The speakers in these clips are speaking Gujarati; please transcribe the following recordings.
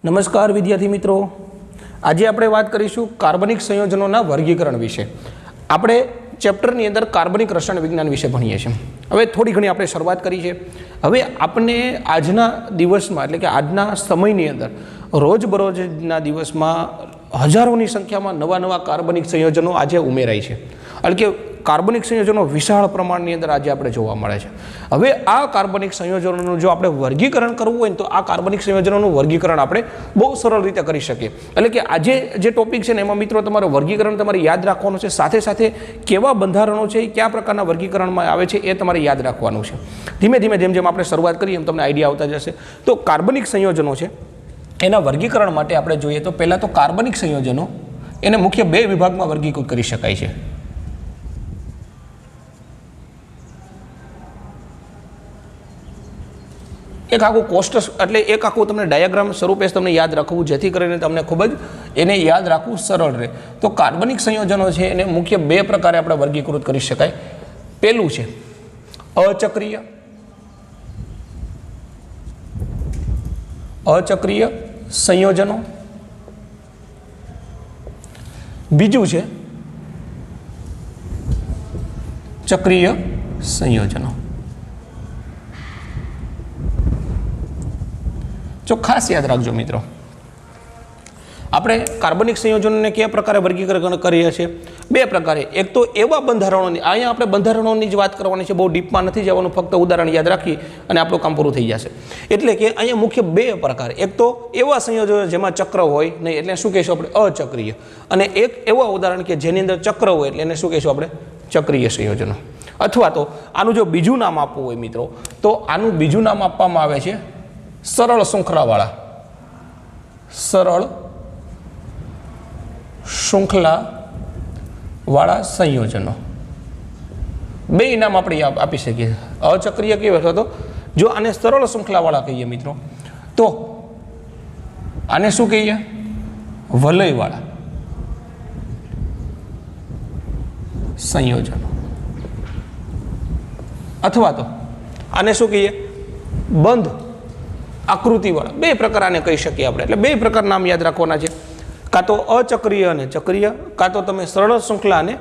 નમસ્કાર વિદ્યાર્થી મિત્રો, આજે આપણે વાત કરીશું કાર્બનિક સંયોજનોના વર્ગીકરણ વિશે। આપણે ચેપ્ટરની અંદર કાર્બનિક રસાયણ વિજ્ઞાન વિશે ભણીએ છીએ। હવે થોડી ઘણી આપણે શરૂઆત કરી છે। હવે આપણે આજના દિવસમાં એટલે કે આજના સમયની અંદર રોજબરોજના દિવસમાં હજારોની સંખ્યામાં નવા નવા કાર્બનિક સંયોજનો આજે ઉમેરાય છે, એટલે કે કાર્બનિક સંયોજનો વિશાળ પ્રમાણની અંદર આજે આપણે જોવા મળે છે। હવે આ કાર્બનિક સંયોજનોનું જો આપણે વર્ગીકરણ કરવું હોય તો આ કાર્બનિક સંયોજનોનું વર્ગીકરણ આપણે બહુ સરળ રીતે કરી શકીએ। એટલે કે આજે જે ટોપિક છે ને એમાં મિત્રો તમારે વર્ગીકરણ તમારે યાદ રાખવાનું છે, સાથે સાથે કેવા બંધારણો છે એ કયા પ્રકારના વર્ગીકરણમાં આવે છે એ તમારે યાદ રાખવાનું છે। ધીમે ધીમે જેમ જેમ આપણે શરૂઆત કરીએ એમ તમને આઈડિયા આવતા જશે। તો કાર્બનિક સંયોજનો છે એના વર્ગીકરણ માટે આપણે જોઈએ તો પહેલાં તો કાર્બનિક સંયોજનો એને મુખ્ય બે વિભાગમાં વર્ગીકૃત કરી શકાય છે। એક આખું કોષ્ટક એટલે એક આખું તમને ડાયાગ્રામ સ્વરૂપે તમને યાદ રાખવું, જેથી કરીને તમને ખૂબ જ એને યાદ રાખવું સરળ રહે। તો કાર્બનિક સંયોજનો છે એને મુખ્ય બે પ્રકારે આપણે વર્ગીકૃત કરી શકાય। પહેલું છે અચક્રીય સંયોજનો, બીજું છે ચક્રીય સંયોજનો। જો ખાસ યાદ રાખજો મિત્રો, આપણે કાર્બનિક સંયોજનોને કયા પ્રકારે વર્ગીકરણ કરીએ છીએ? બે પ્રકારે। એક તો એવા બંધારણોની, અહીંયા આપણે બંધારણોની જ વાત કરવાની છે, બહુ ડીપમાં નથી જવાનું, ફક્ત ઉદાહરણ યાદ રાખી અને આપણું કામ પૂરું થઈ જશે। એટલે કે અહીંયા મુખ્ય બે પ્રકાર, એક તો એવા સંયોજનો જેમાં ચક્ર હોય નહીં એટલે શું કહીશું આપણે અચક્રીય, અને એક એવા ઉદાહરણ કે જેની અંદર ચક્ર હોય એટલે એને શું કહીશું આપણે ચક્રીય સંયોજનો। અથવા તો આનું જો બીજું નામ આપવું હોય મિત્રો તો આનું બીજું નામ આપવામાં આવે છે સરળ શૃંખલાવાળા સંયોજનો। બે નામ આપણે આપી શકીએ, અચક્રીય કહીએ અથવા તો જો આને સરળ શૃંખલાવાળા કહીએ મિત્રો તો આને શું કહીએ? વલયવાળા સંયોજનો। અથવા તો આને શું કહીએ? બંધ આકૃતિવાળા। બે પ્રકાર આને કહી શકીએ આપણે। એટલે બે પ્રકાર નામ યાદ રાખવાના છે, કાં તો અચક્રીય અને ચક્રીય, કાં તો તમે સરળ શૃંખલા અને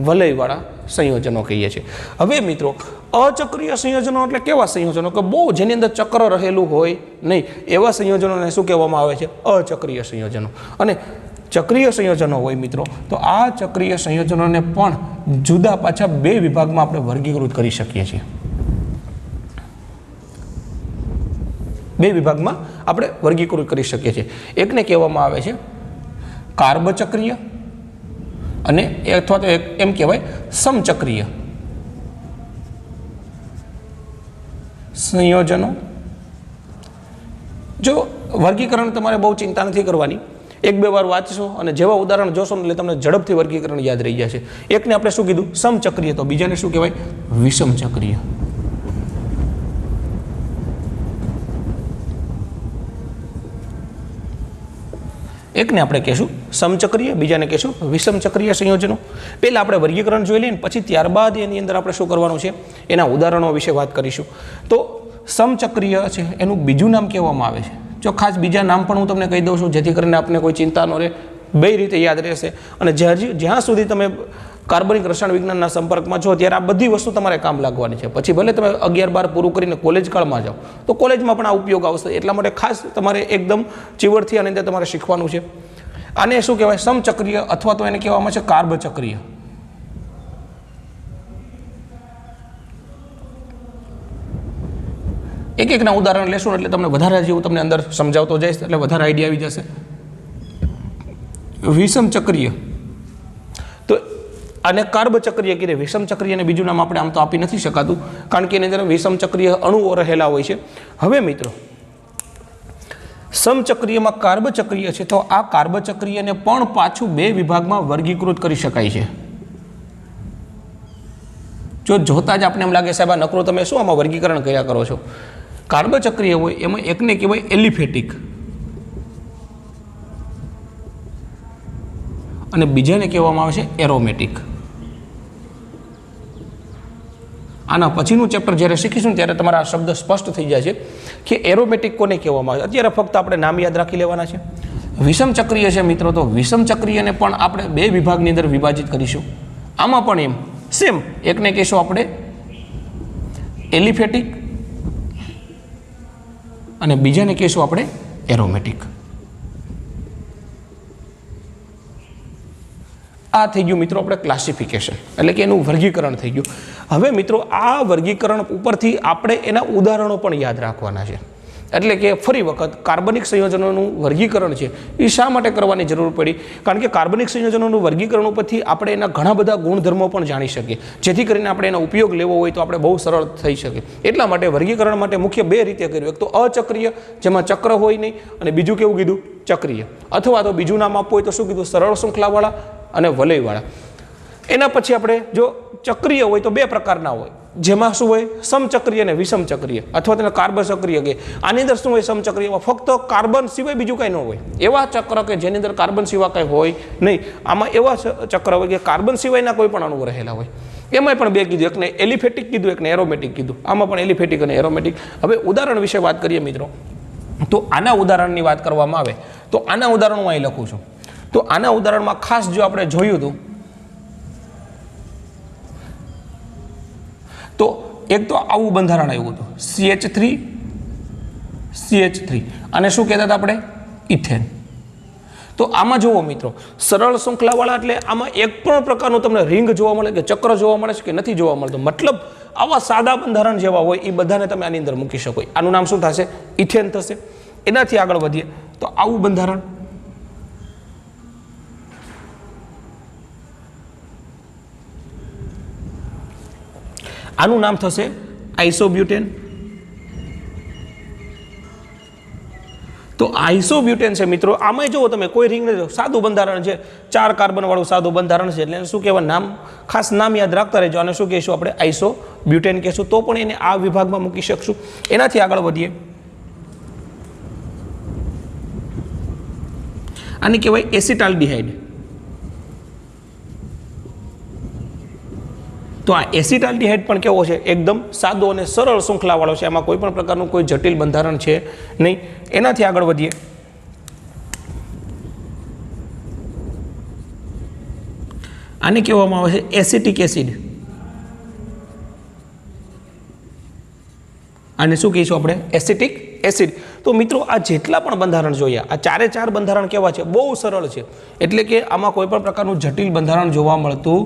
વલયવાળા સંયોજનો કહીએ છીએ। હવે મિત્રો અચક્રીય સંયોજનો એટલે કેવા સંયોજનો કે બહુ જેની અંદર ચક્ર રહેલું હોય નહીં એવા સંયોજનોને શું કહેવામાં આવે છે? અચક્રીય સંયોજનો। અને ચક્રીય સંયોજનો હોય મિત્રો તો આ ચક્રીય સંયોજનોને પણ જુદા પાછા બે વિભાગમાં આપણે વર્ગીકૃત કરી શકીએ છીએ। બે વિભાગમાં આપણે વર્ગીકૃત કરી શકીએ છીએ। એકને કહેવામાં આવે છે કાર્બચક્રીય અને અથવા તો એમ કહેવાય સમચક્રીય સંયોજનો। જો વર્ગીકરણ તમારે બહુ ચિંતા નથી કરવાની, એક બે વાર વાંચશો અને જેવા ઉદાહરણ જોશો એટલે તમને ઝડપથી વર્ગીકરણ યાદ રહી જશે। એકને આપણે શું કીધું? સમચક્રીય, તો બીજાને શું કહેવાય? વિષમચક્રીય। એકને આપણે કહેશું સમચક્રીય, બીજાને કહેશું વિષમચક્રીય સંયોજનો। પહેલાં આપણે વર્ગીકરણ જોઈ લઈએ ને પછી ત્યારબાદ એની અંદર આપણે શું કરવાનું છે એના ઉદાહરણો વિશે વાત કરીશું। તો સમચક્રીય છે એનું બીજું નામ કહેવામાં આવે છે, જો ખાસ બીજા નામ પણ હું તમને કહી દઉં છું જેથી કરીને આપને કોઈ ચિંતા ન રહે, બે રીતે યાદ રહેશે। અને જ્યાં સુધી તમે કાર્બનિક રસાયણ વિજ્ઞાનના સંપર્કમાં છો ત્યારે આ બધી વસ્તુ તમારે કામ લાગવાની છે। પછી ભલે તમે 11-12 પૂરું કરીને કોલેજ કાળમાં જાઓ તો કોલેજમાં પણ આ ઉપયોગ આવશે, એટલા માટે ખાસ તમારે એકદમ ચીવડથી આની અંદર તમારે શીખવાનું છે। આને શું કહેવાય? સમચક્રીય અથવા તો એને કહેવામાં છે કાર્બચક્રીય। એક એકના ઉદાહરણ લેશું એટલે તમને વધારે જેવું તમને અંદર સમજાવતો જઈશ એટલે વધારે આઈડિયા આવી જશે। વિષમચક્રીય તો અને કાર્બચક્રીય કીધે, વિષમચક્રીયને બીજું નામ આપણે આમ તો આપી નથી શકાતું કારણ કે એની અંદર વિષમચક્રીય અણુઓ રહેલા હોય છે। હવે મિત્રો સમચક્રીયમાં કાર્બચક્રીય છે તો આ કાર્બચક્રીયને પણ પાછું બે વિભાગમાં વર્ગીકૃત કરી શકાય છે। જો જોતા જ આપણે એમ લાગે સાહેબ આ નકરો તમે શું આમાં વર્ગીકરણ કર્યા કરો છો? કાર્બચક્રીય હોય એમાં એકને કહેવાય એલિફેટિક અને બીજાને કહેવામાં આવે છે એરોમેટિક। આના પછીનું ચેપ્ટર જ્યારે શીખીશું ત્યારે તમારા આ શબ્દ સ્પષ્ટ થઈ જાય છે કે એરોમેટિક કોને કહેવામાં આવે. અત્યારે ફક્ત આપણે નામ યાદ રાખી લેવાના છે. વિષમ ચક્રીય છે મિત્રો, તો વિષમ ચક્રીયને પણ આપણે બે વિભાગની અંદર વિભાજિત કરીશું. આમાં પણ એમ સેમ, એકને કહીશું આપણે એલિફેટિક અને બીજાને કહીશું આપણે એરોમેટિક. આ થઈ ગયું મિત્રો આપણે ક્લાસિફિકેશન, એટલે કે એનું વર્ગીકરણ થઈ ગયું. હવે મિત્રો આ વર્ગીકરણ ઉપરથી આપણે એના ઉદાહરણો પણ યાદ રાખવાના છે. એટલે કે ફરી વખત કાર્બનિક સંયોજનોનું વર્ગીકરણ છે એ શા માટે કરવાની જરૂર પડી? કારણ કે કાર્બનિક સંયોજનોનું વર્ગીકરણ ઉપરથી આપણે એના ઘણા બધા ગુણધર્મો પણ જાણી શકીએ, જેથી કરીને આપણે એનો ઉપયોગ લેવો હોય તો આપણે બહુ સરળ થઈ શકે. એટલા માટે વર્ગીકરણ માટે મુખ્ય બે રીતે કર્યું. એક તો અચક્રીય, જેમાં ચક્ર હોય નહીં, અને બીજું કેવું કીધું? ચક્રીય. અથવા તો બીજું નામ આપવું હોય તો શું કીધું? સરળ શૃંખલાવાળા અને વલયવાળા. એના પછી આપણે જો ચક્રીય હોય તો બે પ્રકારના હોય, જેમાં શું હોય? સમચક્રીય અને વિષમ ચક્રીય, અથવા તેને કાર્બન ચક્રીય કહે. આની અંદર શું હોય? સમચક્રીયમાં ફક્ત કાર્બન સિવાય બીજું કાંઈ ન હોય. એવા ચક્ર કે જેની અંદર કાર્બન સિવાય કાંઈ હોય નહીં. આમાં એવા ચક્ર હોય કે કાર્બન સિવાયના કોઈ પણ અણુઓ રહેલા હોય. એમાંય પણ બે કીધું, એકને એલિફેટિક કીધું, એકને એરોમેટિક કીધું. આમાં પણ એલિફેટિક અને એરોમેટિક. હવે ઉદાહરણ વિશે વાત કરીએ મિત્રો, તો આના ઉદાહરણની વાત કરવામાં આવે તો આના ઉદાહરણ હું અહીં લખું છું. તો આના ઉદાહરણમાં ખાસ જો આપણે જોયું હતું તો એક તો આવું બંધારણ આવ્યું હતું CH3 અને શું કહેતા હતા આપણે? ઇથેન. તો આમાં જુઓ મિત્રો, સરળ શૃંખલાવાળા એટલે આમાં એક પણ પ્રકારનું તમને રિંગ જોવા મળે કે ચક્ર જોવા મળે છે કે નથી જોવા મળતું. મતલબ આવા સાદા બંધારણ જેવા હોય એ બધાને તમે આની અંદર મૂકી શકો. આનું નામ શું થશે? ઇથેન થશે. એનાથી આગળ વધીએ તો આવું બંધારણ, આનું નામ થશે આઇસોબ્યુટેન. તો આઇસોબ્યુટેન છે મિત્રો. આમાં જુઓ તમે, કોઈ રિંગ નથી, સાદું બંધારણ છે, 4 કાર્બન વાળું સાદું બંધારણ છે. એટલે શું કહેવાય? નામ ખાસ નામ યાદ રાખતા રહેજો. અને શું કહીશું આપણે? આઇસોબ્યુટેન કહીશું. તો પણ એને આ વિભાગમાં મૂકી શકશું. એનાથી આગળ વધીએ, આને કહેવાય એસિટાલ્ડિહાઇડ. તો આ એસિટાલ્ડિહાઇડ પણ કેવો છે? એકદમ સાદો અને સરળ શૃંખલાવાળો છે. એમાં કોઈ પણ પ્રકારનું કોઈ જટિલ બંધારણ છે નહીં. એનાથી આગળ વધીએ, આને કહેવામાં આવે છે એસિટિક એસિડ. આને શું કહીશું આપણે? Acetic acid. તો મિત્રો આ જેટલા પણ બંધારણ જોયા, આ 4 બંધારણ કેવા છે? બહુ સરળ છે. એટલે કે આમાં કોઈ પણ પ્રકારનું જટિલ બંધારણ જોવા મળતું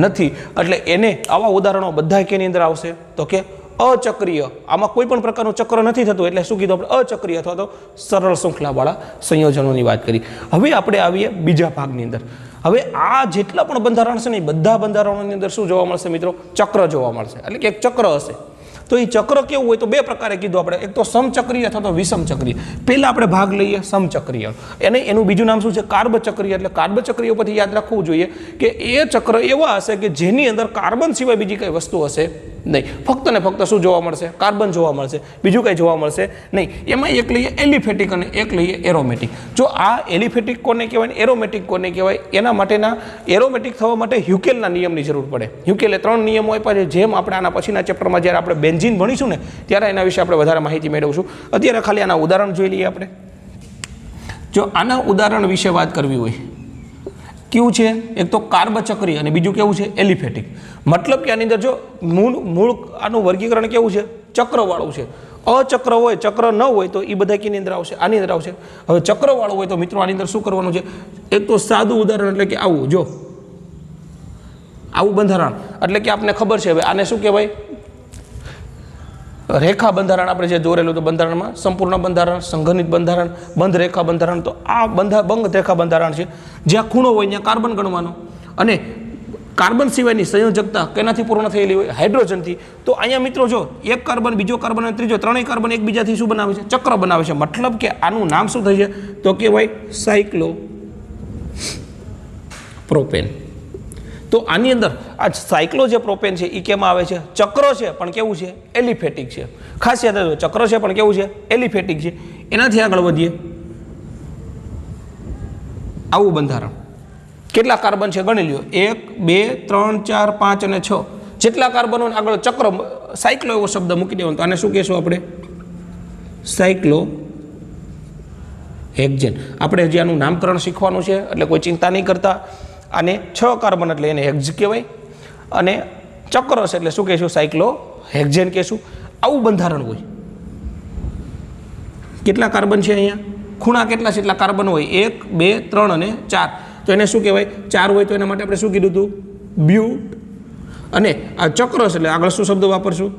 નથી. એટલે એને આવા ઉદાહરણો બધા કેની અંદર આવશે? તો કે અચક્રીય. આમાં કોઈ પણ પ્રકારનું ચક્ર નથી થતું, એટલે શું કીધું આપણે? અચક્રીય અથવા તો સરળ શૃંખલાવાળા સંયોજનોની વાત કરી. હવે આપણે આવીએ બીજા ભાગની અંદર. હવે આ જેટલા પણ બંધારણ છે ને, બધા બંધારણોની અંદર શું જોવા મળશે મિત્રો? ચક્ર જોવા મળશે. એટલે કે એક ચક્ર હશે. તો એ ચક્ર કેવું હોય? તો બે પ્રકારે કીધું આપણે, એક તો સમચક્રીય અથવા તો વિષમ ચક્રીય. પહેલા આપણે ભાગ લઈએ સમચક્રીય. એનું બીજું નામ શું છે? કાર્બચક્રીય. એટલે કાર્બચક્રીય પરથી યાદ રાખવું જોઈએ કે એ ચક્ર એવા હશે કે જેની અંદર કાર્બન સિવાય બીજી કઈ વસ્તુ હશે નહીં. ફક્ત ને ફક્ત શું જોવા મળશે? કાર્બન જોવા મળશે, બીજું કંઈ જોવા મળશે નહીં. એમાં એક લઈએ એલિફેટિક અને એક લઈએ એરોમેટિક. જો આ એલિફેટિક કોને કહેવાય ને એરોમેટિક કોને કહેવાય? એના માટેના એરોમેટિક થવા માટે હ્યુકેલના નિયમની જરૂર પડે. હ્યુકેલે 3 નિયમો આપ્યા છે, જેમ આપણે આના પછીના ચેપ્ટરમાં જ્યારે આપણે બેન્ઝીન ભણીશું ને ત્યારે એના વિશે આપણે વધારે માહિતી મેળવશું. અત્યારે ખાલી આના ઉદાહરણ જોઈ લઈએ આપણે. જો આના ઉદાહરણ વિશે વાત કરવી હોય, કેવું છે? એક તો કાર્બચક્રીય અને બીજું કેવું છે? એલિફેટિક. મતલબ કે આની અંદર જો મૂળ આનું વર્ગીકરણ કેવું છે? ચક્રવાળું છે. અચક્ર હોય, ચક્ર ન હોય તો એ બધા કેની અંદર આવશે? આની અંદર આવશે. હવે ચક્રવાળું હોય તો મિત્રો આની અંદર શું કરવાનું છે? એક તો સાદું ઉદાહરણ, એટલે કે આવું જો આવું બંધારણ. એટલે કે આપને ખબર છે હવે આને શું કહેવાય? રેખા બંધારણ. આપણે જે દોરેલું તો બંધારણમાં સંપૂર્ણ બંધારણ, સંઘનિત બંધારણ, બંધ રેખા બંધારણ. તો આ બંધ રેખા બંધારણ છે. જ્યાં ખૂણો હોય ત્યાં કાર્બન ગણવાનો, અને કાર્બન સિવાયની સંયોજકતા કેનાથી પૂર્ણ થયેલી હોય? હાઇડ્રોજનથી. તો અહીંયા મિત્રો જો એક કાર્બન, બીજો કાર્બન અને ત્રીજો, 3 કાર્બન એકબીજાથી શું બનાવે છે? ચક્ર બનાવે છે. મતલબ કે આનું નામ શું થઈ છે? તો કહેવાય સાયક્લોપ્રોપેન. તો આની અંદર આ સાયક્લો જે પ્રોપેન છે એ કેમાં આવે છે? ચક્ર છે પણ કેવું છે? એલિફેટિક છે. ખાસ યાદ રાખજો, ચક્ર છે પણ કેવું છે? એલિફેટિક છે. એનાથી આગળ વધીએ, આવું બંધારણ. કેટલા કાર્બન છે ગણી લ્યો? 1 2 3 4 5 અને 6. જેટલા કાર્બનો આગળ ચક્ર સાયક્લો એવો શબ્દ મૂકી દેવાનો તો આને શું કહેશું આપણે? સાયક્લો હેક્ઝેન. આપણે હજી આનું નામકરણ શીખવાનું છે એટલે કોઈ ચિંતા નહીં કરતા. આને 6 કાર્બન એટલે એને હેક્ઝ કહેવાય અને ચક્ર છે એટલે શું કહેશું? સાયક્લો હેક્ઝેન કહેશું. આવું બંધારણ હોય. કેટલા કાર્બન છે અહીંયા? ખૂણા કેટલા છે એટલા કાર્બન હોય? 1 2 3 અને 4. તો એને શું કહેવાય? 4 હોય તો એના માટે આપણે શું કીધું હતું? બ્યુટ. અને આ ચક્ર છે એટલે આગળ શું શબ્દ વાપરશું?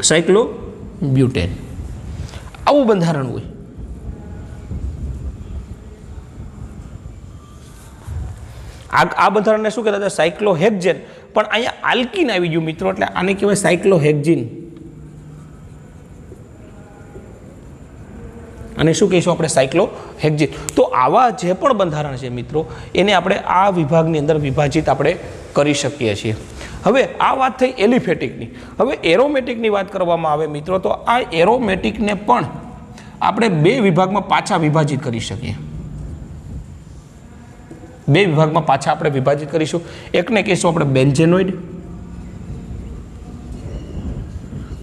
સાયક્લો બ્યુટેન. આવું બંધારણ હોય. આ બંધારણને શું કહેતા હતા? સાયક્લો હેક્ઝેન. પણ અહીંયા આલ્કીન આવી ગયું મિત્રો એટલે આને કહેવાય સાયક્લો હેક્ઝીન. અને શું કહીશું આપણે? સાયક્લો હેક્ઝીન. તો આવા જે પણ બંધારણ છે મિત્રો એને આપણે આ વિભાગની અંદર વિભાજિત આપણે કરી શકીએ છીએ. હવે આ વાત થઈ એલિફેટિકની. હવે એરોમેટિકની વાત કરવામાં આવે મિત્રો તો આ એરોમેટિકને પણ આપણે 2 વિભાગમાં પાછા વિભાજિત કરી શકીએ. 2 વિભાગમાં પાછા આપણે વિભાજિત કરીશું. એકને કહીશું આપણે બેન્ઝેનોઇડ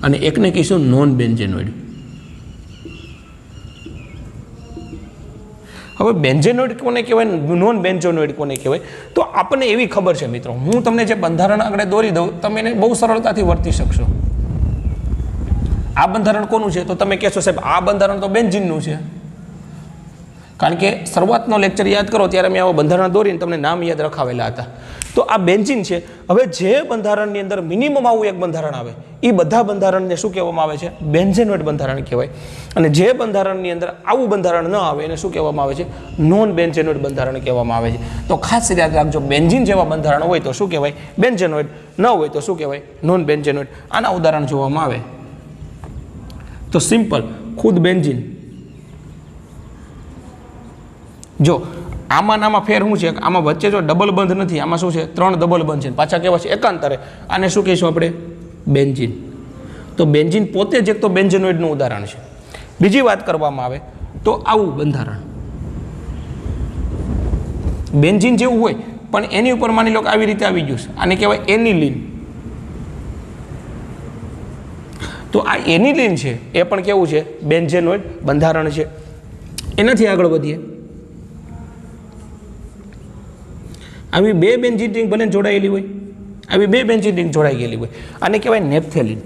અને એકને કહીશું નોન બેન્ઝેનોઇડ. હવે બેન્ઝેનોઇડ કોને કહેવાય, નોન બેન્ઝેનોઇડ કોને કહેવાય? તો આપણને એવી ખબર છે મિત્રો, હું તમને જે બંધારણ આગળ દોરી દઉં તમે એને બહુ સરળતાથી વર્તી શકશો. આ બંધારણ કોનું છે? તો તમે કહેશો સાહેબ આ બંધારણ તો બેન્ઝીનનું છે. કારણ કે શરૂઆતનો લેક્ચર યાદ કરો ત્યારે મેં આવા બંધારણ દોરીને તમને નામ યાદ રખાવેલા હતા. તો આ બેન્ઝીન છે. હવે જે બંધારણની અંદર મિનિમમ આવું એક બંધારણ આવે એ બધા બંધારણને શું કહેવામાં આવે છે? બેન્ઝેનોઇડ બંધારણ કહેવાય. અને જે બંધારણની અંદર આવું બંધારણ ન આવે એને શું કહેવામાં આવે છે? નોન બેન્ઝેનોઇડ બંધારણ કહેવામાં આવે છે. તો ખાસ યાદ રાખજો, બેન્ઝીન જેવા બંધારણ હોય તો શું કહેવાય? બેન્ઝેનોઇડ. ન હોય તો શું કહેવાય? નોન બેન્ઝેનોઇડ. આના ઉદાહરણ જોવામાં આવે તો સિમ્પલ ખુદ બેન્ઝીન. જો આમાં ફેર શું છે? આમાં વચ્ચે જો ડબલ બંધ નથી, આમાં શું છે? 3 ડબલ બંધ છે. પાછા કેવા છે? એકાંતરે. આને શું કહીશું આપણે? બેન્ઝીન. તો બેન્ઝીન પોતે જ એક તો બેન્ઝેનોઇડનું ઉદાહરણ છે. બીજી વાત કરવામાં આવે તો આવું બંધારણ બેન્ઝીન જેવું હોય પણ એની ઉપર માની લો કે આવી રીતે આવી ગયું છે. આને કહેવાય એનિલીન. તો આ એનિલીન છે એ પણ કેવું છે? બેન્ઝેનોઇડ બંધારણ છે. એનાથી આગળ વધીએ. આવી 2 બેન્ઝીન રિંગ ભલે જોડાયેલી હોય, આવી 2 બેન્ઝીન રિંગ જોડાઈ ગયેલી હોય, આને કહેવાય નેપ્થેલિન.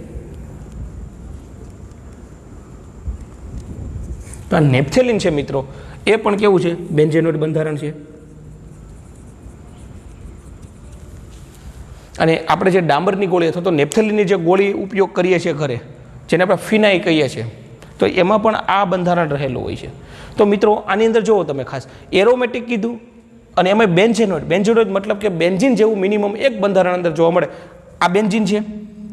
તો આ નેપ્થેલિન છે મિત્રો એ પણ કેવું છે? બેન્ઝેનોઇડ બંધારણ છે. અને આપણે જે ડાંબરની ગોળી અથવા તો નેપ્થેલિનની જે ગોળી ઉપયોગ કરીએ છીએ ઘરે, જેને આપણે ફિનાઈ કહીએ છીએ, તો એમાં પણ આ બંધારણ રહેલું હોય છે. તો મિત્રો આની અંદર જુઓ તમે ખાસ એરોમેટિક કીધું અને એમાં બેન્ઝેનોઇડ. બેન્ઝેનોઇડ મતલબ કે બેન્ઝીન જેવું મિનિમમ એક બંધારણ અંદર જોવા મળે. આ બેન્ઝીન છે,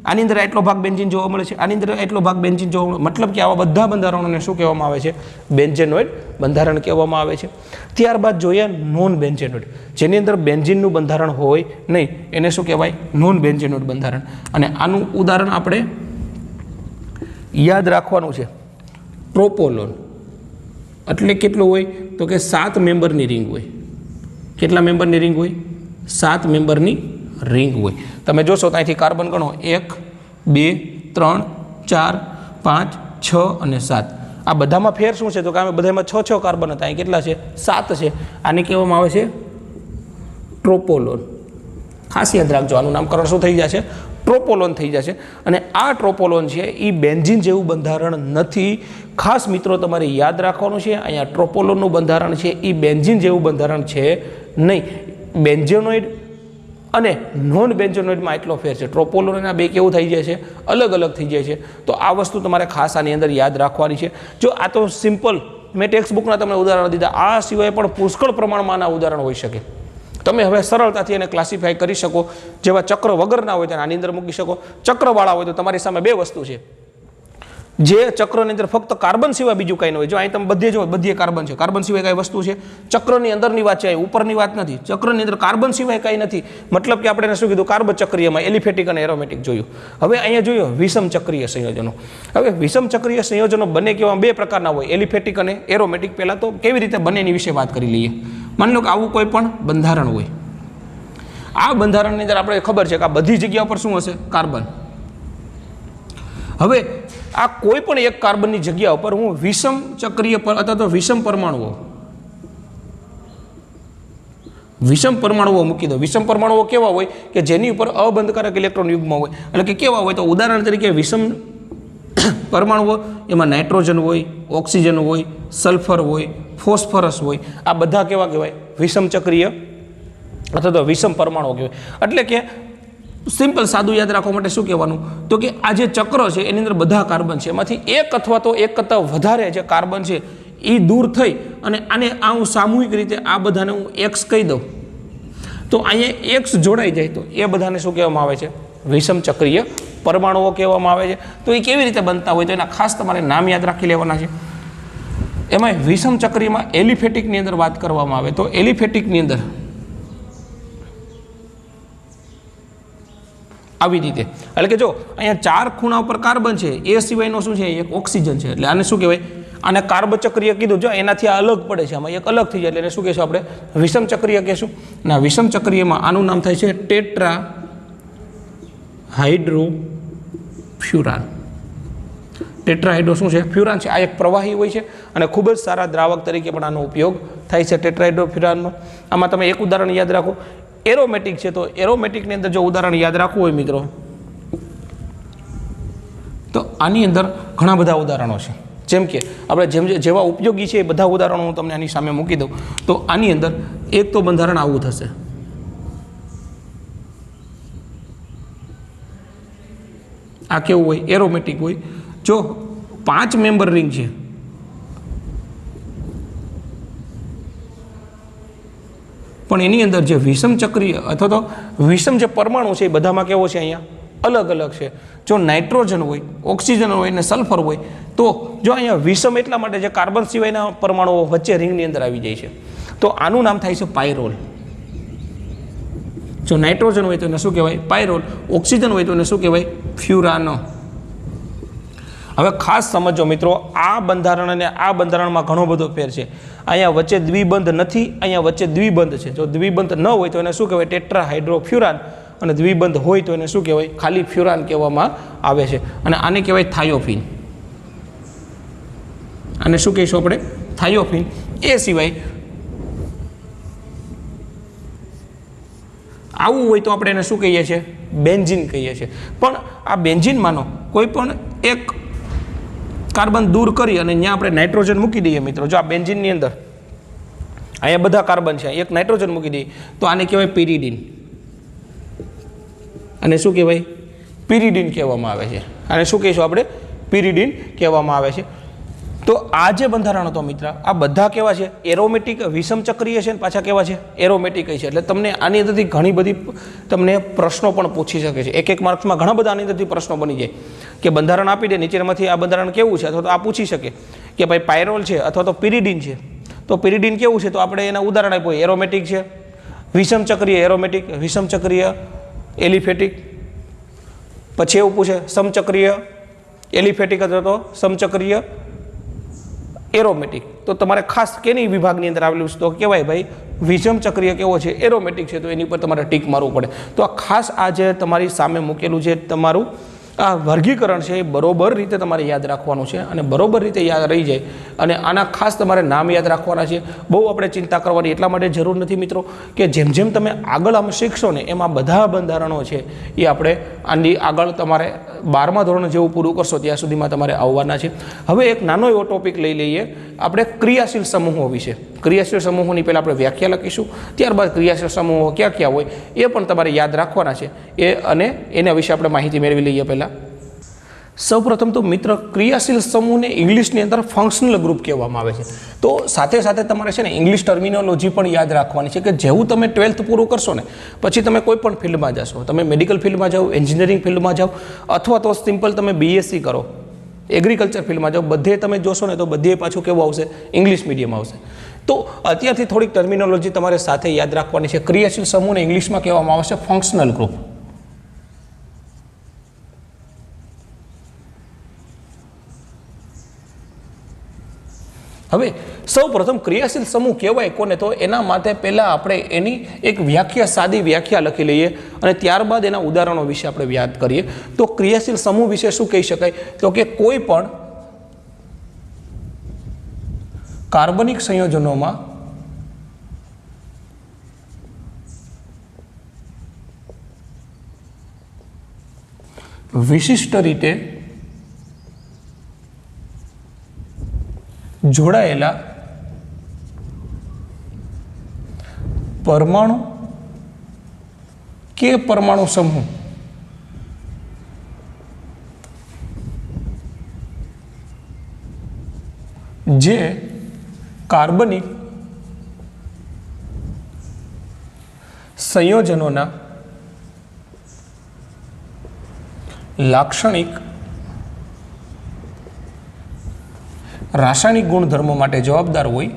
આની અંદર એટલો ભાગ બેન્ઝીન જોવા મળે છે, આની અંદર એટલો ભાગ બેન્ઝીન જોવા મળે. મતલબ કે આવા બધા બંધારણોને શું કહેવામાં આવે છે? બેન્ઝેનોઇડ બંધારણ કહેવામાં આવે છે. ત્યારબાદ જોઈએ નોન બેન્ઝેનોઇડ, જેની અંદર બેન્ઝીનનું બંધારણ હોય નહીં, એને શું કહેવાય? નોન બેન્ઝેનોઇડ બંધારણ. અને આનું ઉદાહરણ આપણે યાદ રાખવાનું છે. ટ્રોપોલોન એટલે કેટલું હોય? તો કે 7 મેમ્બરની રિંગ હોય. કેટલા મેમ્બરની રિંગ હોય? 7 મેમ્બરની રિંગ હોય. તમે જોશો તો અહીંથી કાર્બન ગણો 1 2 3 4 5 6 અને 7. આ બધામાં ફેર શું છે? તો કે આમે બધામાં 6 કાર્બન હતા, અહીં કેટલા છે? 7 છે. આને કહેવામાં આવે છે ટ્રોપોલોન. ખાસ યાદ રાખજો, આનું નામકરણ શું થઈ જશે? ટ્રોપોલોન થઈ જશે. અને આ ટ્રોપોલોન છે એ બેન્ઝીન જેવું બંધારણ નથી. ખાસ મિત્રો તમારે યાદ રાખવાનું છે, અહીંયા ટ્રોપોલોનનું બંધારણ છે એ બેન્ઝીન જેવું બંધારણ છે નહીં. બેન્ઝેનોઇડ અને નોન બેન્ઝેનોઇડમાં એટલો ફેર છે. ટ્રોપોલોન અને આ 2 કેવું થઈ જાય છે? અલગ અલગ થઈ જાય છે. તો આ વસ્તુ તમારે ખાસ આની અંદર યાદ રાખવાની છે. જો આ તો સિમ્પલ મેં ટેક્સ્ટ બુકના તમને ઉદાહરણ દીધા, આ સિવાય પણ પુષ્કળ પ્રમાણમાં આના ઉદાહરણ હોઈ શકે. તમે હવે સરળતાથી એને ક્લાસિફાય કરી શકો. જેવા ચક્ર વગરના હોય તેને આની અંદર મૂકી શકો. ચક્રવાળા હોય તો તમારી સામે 2 વસ્તુ છે. જે ચક્રની અંદર ફક્ત કાર્બન સિવાય બીજું કંઈ ન હોય. જો અહીં તમે બધે જો બધી કાર્બન છે, કાર્બન સિવાય કઈ વસ્તુ છે? ચક્રની અંદરની વાત છે, ઉપરની વાત નથી. ચક્રની અંદર કાર્બન સિવાય કંઈ નથી. મતલબ કે આપણે એને શું કીધું? કાર્બ ચક્રીયમાં એલિફેટિક અને એરોમેટિક જોયું. હવે અહીંયા જોયું વિષમ ચક્રીય સંયોજનો. હવે વિષમ ચક્રીય સંયોજનો બંને કેવા? 2 પ્રકારના હોય, એલિફેટિક અને એરોમેટિક. પહેલાં તો કેવી રીતે બંનેની વિશે વાત કરી લઈએ. માની લો કે આવું કોઈ પણ બંધારણ હોય, આ બંધારણની અંદર આપણે ખબર છે કે આ બધી જગ્યા પર શું હશે? કાર્બન. હવે આ કોઈ પણ એક કાર્બનની જગ્યા ઉપર હું વિષમ ચક્રીય અથવા તો વિષમ પરમાણુઓ મૂકી દો. વિષમ પરમાણુઓ કેવા હોય કે જેની ઉપર અબંધકારક ઇલેક્ટ્રોન યુગ્મ હોય, એટલે કે કેવા હોય તો ઉદાહરણ તરીકે વિષમ પરમાણુઓ એમાં નાઇટ્રોજન હોય, ઓક્સિજન હોય, સલ્ફર હોય, ફોસ્ફરસ હોય. આ બધા કેવા કહેવાય? વિષમ ચક્રીય અથવા તો વિષમ પરમાણુઓ કહેવાય. એટલે કે સિમ્પલ સાદું યાદ રાખવા માટે શું કહેવાનું તો કે આ જે ચક્ર છે એની અંદર બધા કાર્બન છે, એમાંથી એક અથવા તો એક કરતાં વધારે જે કાર્બન છે એ દૂર થઈ અને આને હું સામૂહિક રીતે આ બધાને હું એક્સ કહી દઉં તો અહીંયા એક્સ જોડાઈ જાય તો એ બધાને શું કહેવામાં આવે છે? વિષમ ચક્રીય પરમાણુઓ કહેવામાં આવે છે. તો એ કેવી રીતે બનતા હોય તો એના ખાસ તમારે નામ યાદ રાખી લેવાના છે. એમાં વિષમ ચક્રીયમાં એલિફેટિકની અંદર વાત કરવામાં આવે તો એલિફેટિકની અંદર આવી રીતે, એટલે કે જો અહીંયા 4 ખૂણા ઉપર કાર્બન છે, એ સિવાયનો શું છે? એક ઓક્સિજન છે. એટલે આને શું કહેવાય? આને કાર્બચક્રીય કીધું. જો એનાથી આ અલગ પડે છે, આમાં એક અલગ થઈ જાય એટલે એને શું કહેશું આપણે? વિષમ ચક્રીય કહેશું. ના, વિષમ ચક્રીયમાં આનું નામ થાય છે ટેટ્રા હાઇડ્રોફ્યુરાન. ટેટ્રાહાઇડ્રો શું છે? ફ્યુરાન છે. આ એક પ્રવાહી હોય છે અને ખૂબ જ સારા દ્રાવક તરીકે પણ આનો ઉપયોગ થાય છે ટેટ્રાહાઇડ્રોફ્યુરાનનો. આમાં તમે એક ઉદાહરણ યાદ રાખો, એરોમેટિક છે. તો એરોમેટિકની અંદર જો ઉદાહરણ યાદ રાખવું હોય મિત્રો તો આની અંદર ઘણા બધા ઉદાહરણો છે. જેમ કે આપણે જેવા ઉપયોગી છે એ બધા ઉદાહરણો હું તમને આની સામે મૂકી દઉં તો આની અંદર એક તો બંધારણ આવું થશે. આ કેવું હોય? એરોમેટિક હોય. જો 5 મેમ્બર રિંગ છે, પણ એની અંદર જે વિષમ ચક્રીય અથવા તો વિષમ જે પરમાણુ છે એ બધામાં કેવો છે? અહીંયા અલગ અલગ છે. જો નાઇટ્રોજન હોય, ઓક્સિજન હોય અને સલ્ફર હોય તો જો અહીંયા વિષમ એટલા માટે જે કાર્બન સિવાયના પરમાણુઓ વચ્ચે રિંગની અંદર આવી જાય છે તો આનું નામ થાય છે પાયરોલ. જો નાઇટ્રોજન હોય તો એને શું કહેવાય? પાયરોલ. ઓક્સિજન હોય તો એને શું કહેવાય? ફ્યુરાનો. હવે ખાસ સમજો મિત્રો, આ બંધારણ અને આ બંધારણમાં ઘણો બધો ફેર છે. અહીંયા વચ્ચે દ્વિબંધ નથી, અહીંયા વચ્ચે દ્વિબંધ છે. જો દ્વિબંધ ન હોય તો એને શું કહેવાય? ટેટ્રાહાઇડ્રોફ્યુરાન. અને દ્વિબંધ હોય તો એને શું કહેવાય? ખાલી ફ્યુરાન કહેવામાં આવે છે. અને આને કહેવાય થાયોફિન. આને શું કહીશું આપણે? થાયોફિન. એ સિવાય આવું હોય તો આપણે એને શું કહીએ છીએ? બેન્ઝીન કહીએ છીએ. પણ આ બેન્ઝીનમાંનો કોઈ પણ એક કાર્બન દૂર કરી અને ત્યાં આપણે નાઇટ્રોજન મૂકી દઈએ મિત્રો. જો આ બેન્ઝીનની અંદર અહીંયા બધા કાર્બન છે, એક નાઇટ્રોજન મૂકી દઈએ તો આને કહેવાય પિરિડીન. અને શું કહેવાય? પિરિડીન કહેવામાં આવે છે. આને શું કહીશું આપણે? પિરિડીન કહેવામાં આવે છે. તો આ જે બંધારણ હતો મિત્ર, આ બધા કેવા છે? એરોમેટિક વિષમ ચક્રીય છે અને પાછા કેવા છે? એરોમેટિક છે. એટલે તમને આની અંદરથી ઘણી બધી તમને પ્રશ્નો પણ પૂછી શકે છે. એક માર્ક્સમાં ઘણા બધા આની અંદરથી પ્રશ્નો બની જાય કે બંધારણ આપી દે નીચેમાંથી આ બંધારણ કેવું છે, અથવા તો આ પૂછી શકે કે ભાઈ પાયરોલ છે અથવા તો પિરિડીન છે. તો પિરિડીન કેવું છે? તો આપણે એના ઉદાહરણ આપ્યું. એરોમેટિક છે, વિષમ ચક્રીય એરોમેટિક, વિષમ ચક્રીય એલિફેટિક. પછી એવું પૂછે સમચક્રીય એલિફેટિક અથવા તો સમચક્રીય એરોમેટિક. તો તમારે ખાસ કેની વિભાગની અંદર આવેલું છે? તો કહેવાય ભાઈ વિષમ ચક્રીય કેવો છે? એરોમેટિક છે. તો એની પર તમારે ટીક મારવું પડે. તો આ ખાસ આ જે તમારી સામે મૂકેલું છે તમારું આ વર્ગીકરણ છે એ બરોબર રીતે તમારે યાદ રાખવાનું છે અને બરોબર રીતે યાદ રહી જાય. અને આના ખાસ તમારે નામ યાદ રાખવાના છે. બહુ આપણે ચિંતા કરવાની એટલા માટે જરૂર નથી મિત્રો કે જેમ જેમ તમે આગળ આમ શીખશો ને એમાં બધા બંધારણો છે એ આપણે આની આગળ તમારે 12મા ધોરણ જેવું પૂરું કરશો ત્યાં સુધીમાં તમારે આવવાના છે. હવે એક નાનો એવો ટોપિક લઈ લઈએ આપણે ક્રિયાશીલ સમૂહો વિશે. ક્રિયાશીલ સમૂહોની પહેલાં આપણે વ્યાખ્યા લખીશું, ત્યારબાદ ક્રિયાશીલ સમૂહો ક્યાં ક્યાં હોય એ પણ તમારે યાદ રાખવાના છે. અને એના વિશે આપણે માહિતી મેળવી લઈએ. પહેલાં સૌપ્રથમ તો મિત્ર ક્રિયાશીલ સમૂહને ઇંગ્લિશની અંદર ફંક્શનલ ગ્રુપ કહેવામાં આવે છે. તો સાથે સાથે તમારે છે ને ઇંગ્લિશ ટર્મિનોલોજી પણ યાદ રાખવાની છે કે જેવું તમે 12th પૂરું કરશો ને પછી તમે કોઈ પણ ફિલ્ડમાં જશો, તમે મેડિકલ ફિલ્ડમાં જાઓ, એન્જિનિયરિંગ ફિલ્ડમાં જાઓ અથવા તો સિમ્પલ તમે બીએસસી કરો, એગ્રીકલ્ચર ફિલ્ડમાં જાઓ, બધે તમે જોશો ને તો બધે પાછું કેવું આવશે? ઇંગ્લિશ મીડિયમ આવશે. તો અત્યારથી થોડીક ટર્મિનોલોજી તમારે સાથે યાદ રાખવાની છે. ક્રિયાશીલ સમૂહને ઇંગ્લિશમાં કહેવામાં આવે છે ફંક્શનલ ગ્રુપ. હવે સૌપ્રથમ ક્રિયાશીલ સમૂહ કહેવાય કોને, તો એના માટે પહેલાં આપણે એની એક વ્યાખ્યા, સાદી વ્યાખ્યા લખી લઈએ અને ત્યારબાદ એના ઉદાહરણો વિશે આપણે યાદ કરીએ. તો ક્રિયાશીલ સમૂહ વિશે શું કહી શકાય, તો કે કોઈ પણ કાર્બનિક સંયોજનોમાં વિશિષ્ટ રીતે જોડાયેલા પરમાણુ કે પરમાણુ સમૂહ જે કાર્બનિક સંયોજનોના લાક્ષણિક રાસાયણિક ગુણધર્મો માટે જવાબદાર હોય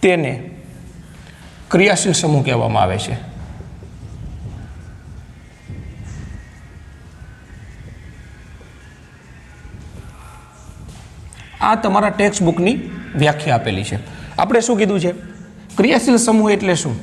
તેને ક્રિયાશીલ સમૂહ કહેવામાં આવે છે. આ તમારા ટેક્સ્ટ બુકની વ્યાખ્યા આપેલી છે. આપણે શું કીધું છે, ક્રિયાશીલ સમૂહ એટલે શું,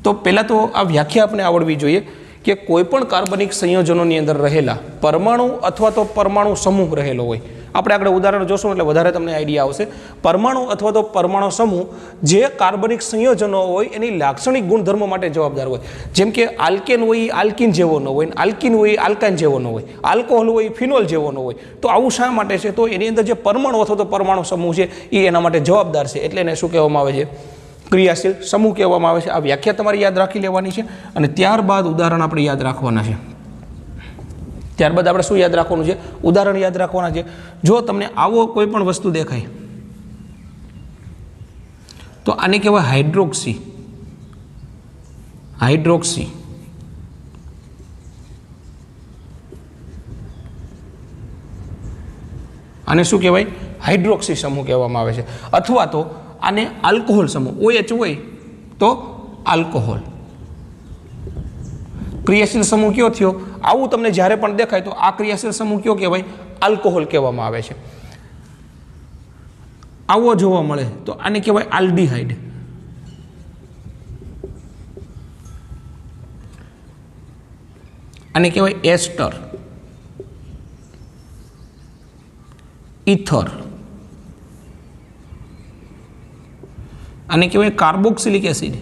તો પહેલાં તો આ વ્યાખ્યા આપણે આવડવી જોઈએ કે કોઈ પણ કાર્બનિક સંયોજનોની અંદર રહેલા પરમાણુ અથવા તો પરમાણુ સમૂહ રહેલો હોય. આપણે આગળ ઉદાહરણ જોશું એટલે વધારે તમને આઈડિયા આવશે. પરમાણુ અથવા તો પરમાણુ સમૂહ જે કાર્બનિક સંયોજનો હોય એની લાક્ષણિક ગુણધર્મો માટે જવાબદાર હોય. જેમ કે આલ્કેન હોય એ આલ્કિન જેવો ન હોય, આલ્કિન હોય એ આલ્કાન જેવો ન હોય, આલ્કોહોલ હોય એ ફિનોલ જેવો ન હોય. તો આવું શા માટે છે, તો એની અંદર જે પરમાણુ અથવા તો પરમાણુ સમૂહ છે એ એના માટે જવાબદાર છે, એટલે એને શું કહેવામાં આવે છે, ક્રિયાશીલ સમૂહ કહેવામાં આવે છે. આ વ્યાખ્યા તમારે યાદ રાખી લેવાની છે અને ત્યારબાદ ઉદાહરણ આપણે યાદ રાખવાના છે. ત્યારબાદ આપણે શું યાદ રાખવાનું છે, ઉદાહરણ યાદ રાખવાના છે. જો તમને આવો કોઈ પણ વસ્તુ દેખાય તો આને કહેવાય હાઇડ્રોક્સી. હાઇડ્રોક્સી આને શું કહેવાય, હાઇડ્રોક્સી સમૂહ કહેવામાં આવે છે. અથવા તો આને આલ્કોહોલ સમૂહ, OH હોય તો આલ્કોહોલ. ક્રિયાશીલ સમૂહ કયો થયો, આવું તમને જ્યારે પણ દેખાય તો આ ક્રિયાશીલ સમૂહ કયો કહેવાય, આલ્કોહોલ કહેવામાં આવે છે. આવો જોવા મળે તો આને કહેવાય આલ્ડીહાઇડ. આને કહેવાય એસ્ટર, ઇથર. આને કહેવાય કાર્બોક્સિલિક એસિડ.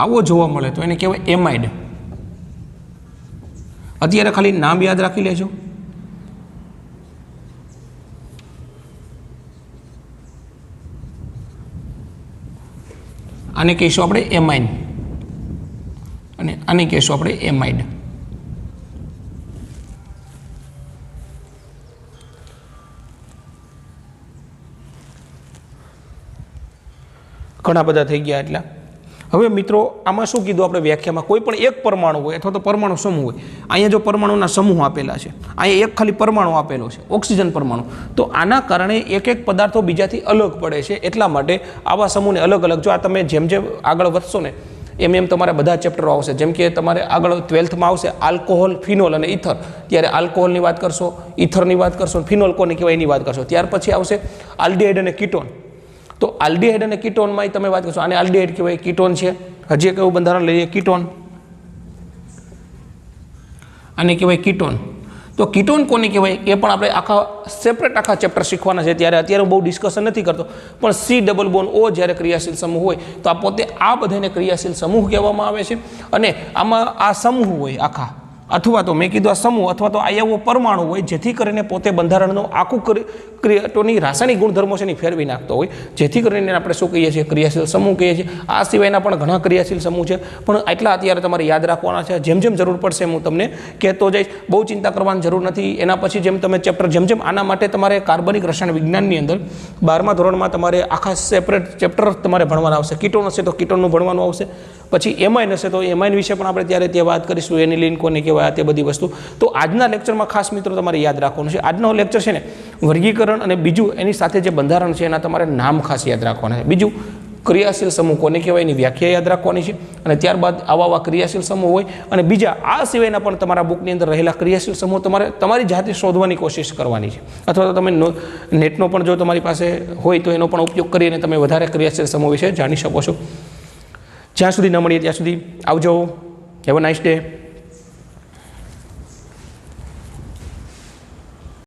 આવો જોવા મળે તો એને કહેવાય એમાઇડ. અત્યારે ખાલી નામ યાદ રાખી લેજો. આને કહીશું આપણે એમાઇન અને આને કહીશું આપણે એમાઇડ. ઘણા બધા થઈ ગયા. એટલા હવે મિત્રો આમાં શું કીધું આપણે વ્યાખ્યામાં, કોઈ પણ એક પરમાણુ હોય અથવા તો પરમાણુ સમૂહ હોય. અહીંયા જો પરમાણુના સમૂહ આપેલા છે, અહીંયા એક ખાલી પરમાણુ આપેલો છે, ઓક્સિજન પરમાણુ, તો આના કારણે એક એક પદાર્થો બીજાથી અલગ પડે છે. એટલા માટે આવા સમૂહને અલગ અલગ, જો આ તમે જેમ જેમ આગળ વધશો ને એમ એમ તમારે બધા ચેપ્ટરો આવશે. જેમ કે તમારે આગળ 12થમાં આવશે આલ્કોહોલ, ફિનોલ અને ઇથર, ત્યારે આલ્કોહોલની વાત કરશો, ઇથરની વાત કરશો, ફિનોલ કોને કહેવાય એની વાત કરશો. ત્યાર પછી આવશે આલ્ડીહાઇડ અને કીટોન. તો આલ્ડીહાઇડ અને કીટોનમાં તમે વાત કરશો, આને આલ્ડીહાઇડ કહેવાય, કીટોન છે. હજી એક એવું બંધારણ લઈએ કીટોન, આને કહેવાય કીટોન. તો કીટોન કોને કહેવાય એ પણ આપણે આખા સેપરેટ આખા ચેપ્ટર શીખવાના છે. ત્યારે અત્યારે હું બહુ ડિસ્કશન નથી કરતો, પણ C ડબલ બોન્ડ O જ્યારે ક્રિયાશીલ સમૂહ હોય તો આ પોતે આ બધાને ક્રિયાશીલ સમૂહ કહેવામાં આવે છે. અને આમાં આ સમૂહ હોય આખા, અથવા તો મેં કીધું આ સમૂહ અથવા તો આ એવો પરમાણુ હોય જેથી કરીને પોતે બંધારણનું આખું ક્રિયાટોની રાસાયણિક ગુણધર્મો છે એની ફેરવી નાખતો હોય, જેથી કરીને આપણે શું કહીએ છીએ, ક્રિયાશીલ સમૂહ કહીએ છીએ. આ સિવાયના પણ ઘણા ક્રિયાશીલ સમૂહ છે, પણ એટલા અત્યારે તમારે યાદ રાખવાના છે. જેમ જેમ જરૂર પડશે હું તમને કહેતો જઈશ, બહુ ચિંતા કરવાની જરૂર નથી. એના પછી જેમ તમે ચેપ્ટર જેમ આના માટે તમારે કાર્બનિક રસાયણ વિજ્ઞાનની અંદર 12મા ધોરણમાં તમારે આખા સેપરેટ ચેપ્ટર તમારે ભણવાના આવશે. કીટોન હશે તો કીટોનનું ભણવાનું આવશે, પછી એમાઇન હશે તો એમાઇન વિશે પણ આપણે ત્યારે ત્યાં વાત કરીશું, એનિલિન કોને કહેવાય, તે બધી વસ્તુ. તો આજના લેક્ચરમાં ખાસ મિત્રો તમારે યાદ રાખવાનું છે, આજનો લેક્ચર છે ને વર્ગીકરણ અને બીજું એની સાથે જે બંધારણ છે એના તમારે નામ ખાસ યાદ રાખવાના છે. બીજું ક્રિયાશીલ સમૂહ કોને કહેવાય એની વ્યાખ્યા યાદ રાખવાની છે, અને ત્યારબાદ આવા ક્રિયાશીલ સમૂહ હોય અને બીજા આ સિવાયના પણ તમારા બુકની અંદર રહેલા ક્રિયાશીલ સમૂહ તમારે તમારી જાતે શોધવાની કોશિશ કરવાની છે, અથવા તો તમે નેટનો પણ જો તમારી પાસે હોય તો એનો પણ ઉપયોગ કરીને તમે વધારે ક્રિયાશીલ સમૂહ વિશે જાણી શકો છો. જ્યાં સુધી ન મળીએ ત્યાં સુધી આવજો. Have a nice day.